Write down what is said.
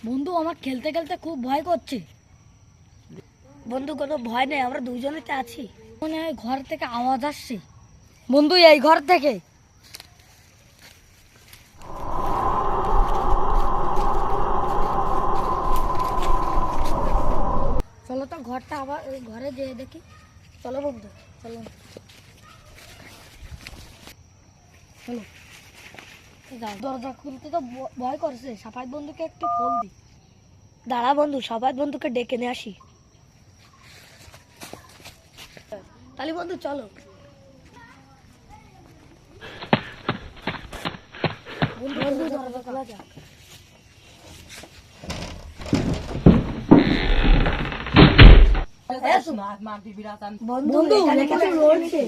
বন্ধু আমার খেলতে খেলতে খুব ভয় করছে। বন্ধু কোনো ভয় নেই, আমরা দুজনে তো আছি। মনে হয় ঘর থেকে আওয়াজ আসছে। বন্ধু এই ঘর থেকে। চলো তো ঘরটা আবার ঘরে যেয়ে দেখি। চলো বন্ধু চলো চলো। দরজা খুলতে তো ভয় করছে। সাফাত বন্ধুকে একটু ফোন দি। দাঁড়া বন্ধু, সাফাত বন্ধুকে ডেকে নিয়ে আসি। তাহলে বন্ধু চলো। বন্ধু দরজা খোলা যাক। বন্ধু এখানে কিছু নড়ছে।